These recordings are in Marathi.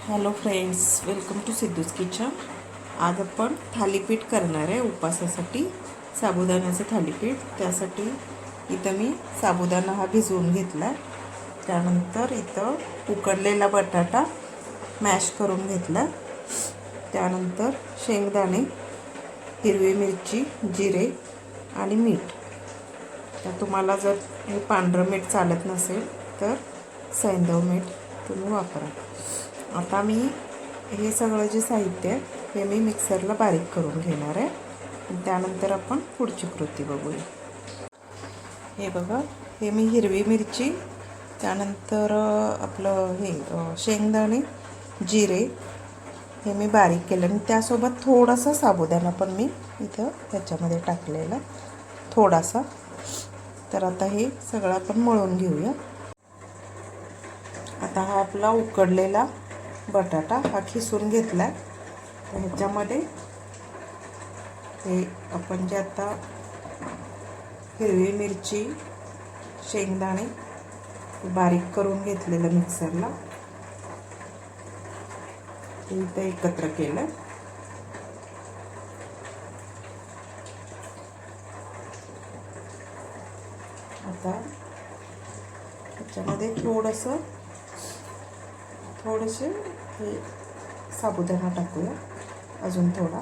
Hello friends, welcome to Siddhu's kitchen. आज आपण थालीपीठ करणार आहे उपवासासाठी. साबुदाण्याचं थालीपीठ. त्यासाठी इथं मी साबुदाणा हा भिजवून घेतला. त्यानंतर इथं उकडलेला बटाटा मॅश करून घेतला. त्यानंतर शेंगदाणे, हिरवी मिरची, जिरे आणि मीठ. तर तुम्हाला जर हे पांढरं मीठ चालत नसेल तर सैंधव मीठ तुम्ही वापरा. आता मी हे सगळं जे साहित्य आहे हे मी मिक्सरला बारीक करून घेणार आहे. त्यानंतर आपण पुढची कृती बघूया. हे बघा, हे मी हिरवी मिरची, त्यानंतर आपलं हे शेंगदाणे, जिरे हे मी बारीक केलं आणि त्यासोबत थोडासा साबुदाणा पण मी इथं ह्याच्यामध्ये टाकलेला थोडासा. तर आता हे सगळं आपण मळून घेऊया. आता हा आपला उकडलेला बटाटा हा खिसून घेतला. तर ह्याच्यामध्ये हे आपण जे आता हिरवी मिरची, शेंगदाणे बारीक करून घेतलेलं मिक्सरला ते इथं एकत्र केलं. आता ह्याच्यामध्ये थोडेसे हे साबुदाणा टाकूया, अजून थोडा.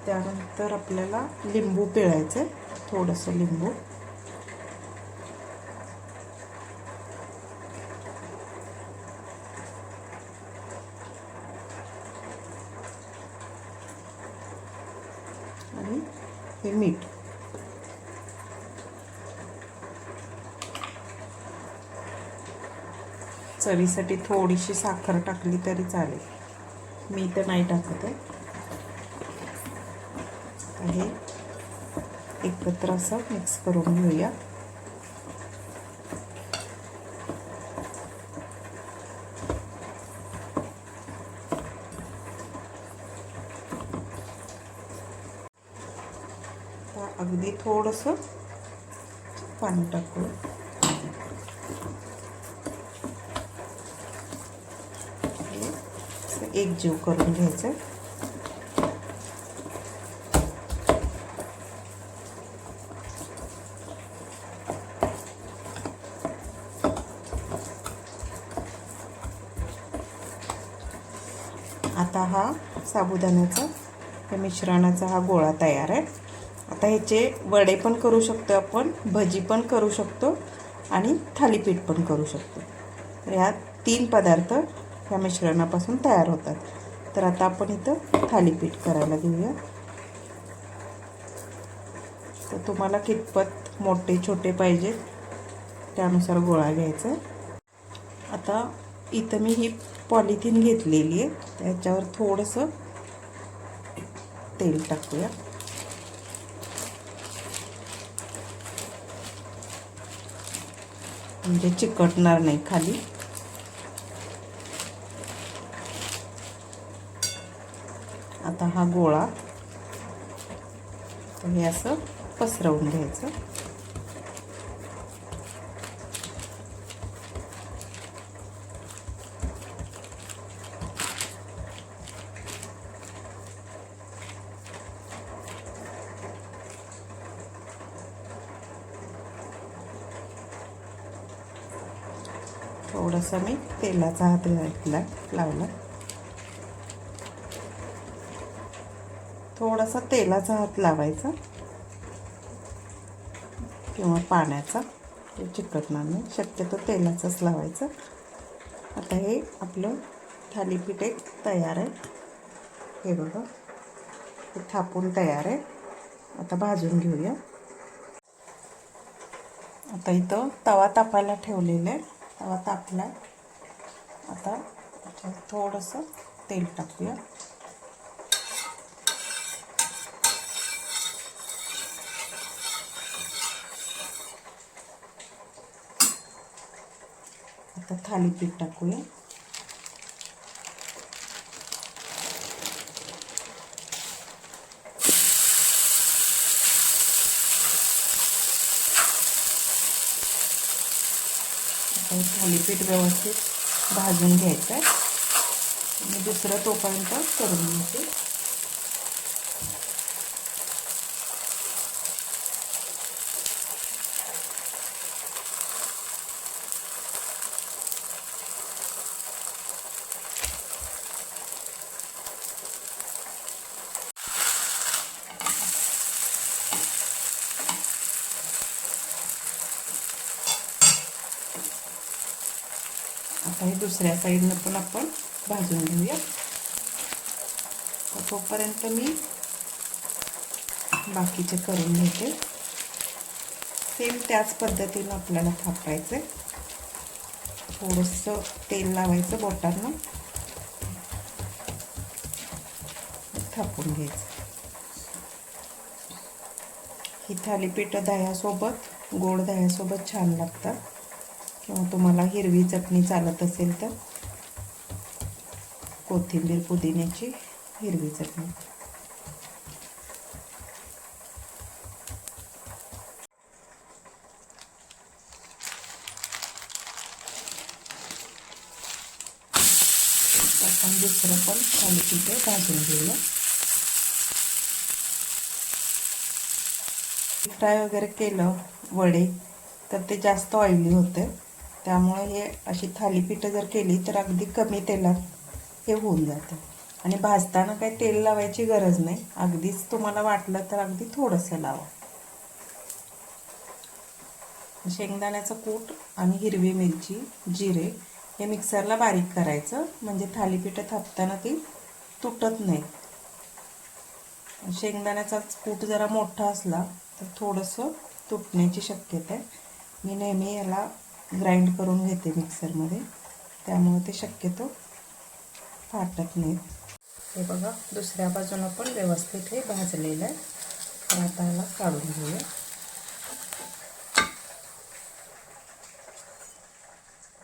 त्यानंतर आपल्याला लिंबू पिळायचं, थोडंसं लिंबू. आणि हे मीठ. चवीसाठी थोडीशी साखर टाकली तरी चालेल, मी तर नाही टाकत आहे. हे एकत्र असं मिक्स करून घेऊया. अगदी थोडंसं पाणी टाकू. एकजीव करून घ्यायचं. आता हा साबुदाण्याचा या मिश्रणाचा हा गोळा तयार आहे. आता ह्याचे वडे पण करू शकतो आपण, भजी पण करू शकतो आणि थालीपीठ पण करू शकतो. तर ह्या 3 पदार्थ ह्या मिश्रणापासून तयार होतात. तर आता आपण इथं थालीपीठ करायला घेऊया. तर तुम्हाला कितपत मोठे छोटे पाहिजे त्यानुसार गोळा घ्यायचा. आता इथं मी ही पॉलिथिन घेतलेली आहे, त्याच्यावर थोडंसं तेल टाकूया. म्हणजे चिकटणार नाही खाली. आता हा गोळा हे असं पसरवून घ्यायचं. थोडासा मी तेलाचा हात लावला. थोडासा तेलाचा हात लावायचा किंवा पाण्याचा, ते चिकटणार नाही. शक्यतो तेलाचाच लावायचा. आता हे आपलं थालीपीठ एक तयार आहे. हे बघा, हे थापून तयार आहे. आता भाजून घेऊया. आता इथं तवा तापायला ठेवलेला आहे. तवा तापला. आता थोडंसं तेल टाकूया. आता थालीपीठ टाकूया. आता हे थालीपीठ व्यवस्थित भाजून घ्यायचं आहे आणि दुसरं तोपर्यंत करून घ्यायचे. आता हे दुसऱ्या साईडनं पण आपण भाजून घेऊया. तोपर्यंत मी बाकीचे करून घेते. सेम त्याच पद्धतीनं आपल्याला थापायचं आहे. थोडंसं तेल लावायचं बोटांना, थापून घ्यायचं. ही थालीपीठ दह्यासोबत, गोड दह्यासोबत छान लागतात. किंवा तुम्हाला हिरवी चटणी चालत असेल तर कोथिंबीर पुदिन्याची हिरवी चटणी. आपण दुसरं पण थालीपीठ भाजून घेऊया. फ्राय वगैरे केलं वडे तर ते जास्त ऑइली होते. त्यामुळे हे अशी थालीपीठं जर केली तर अगदी कमी तेलात हे होऊन जातं. आणि भाजताना काही तेल लावायची गरज नाही. अगदीच तुम्हाला वाटलं तर अगदी थोडंसं लावा. शेंगदाण्याचं कूट आणि हिरवी मिरची, जिरे हे मिक्सरला बारीक करायचं, म्हणजे थालीपीठं थापताना ती तुटत नाहीत. शेंगदाण्याचा कूट जरा मोठा असला तर थोडंसं तुटण्याची शक्यता आहे. मी नेहमी याला ग्राइंड करून घेते मिक्सरमध्ये, त्यामुळे ते शक्यतो फाटत नाहीत. हे बघा, दुसऱ्या बाजूनं पण व्यवस्थित हे भाजलेलं आहे. तर आता याला काढून घेऊया.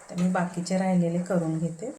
तर मी बाकीचे राहिलेले करून घेते.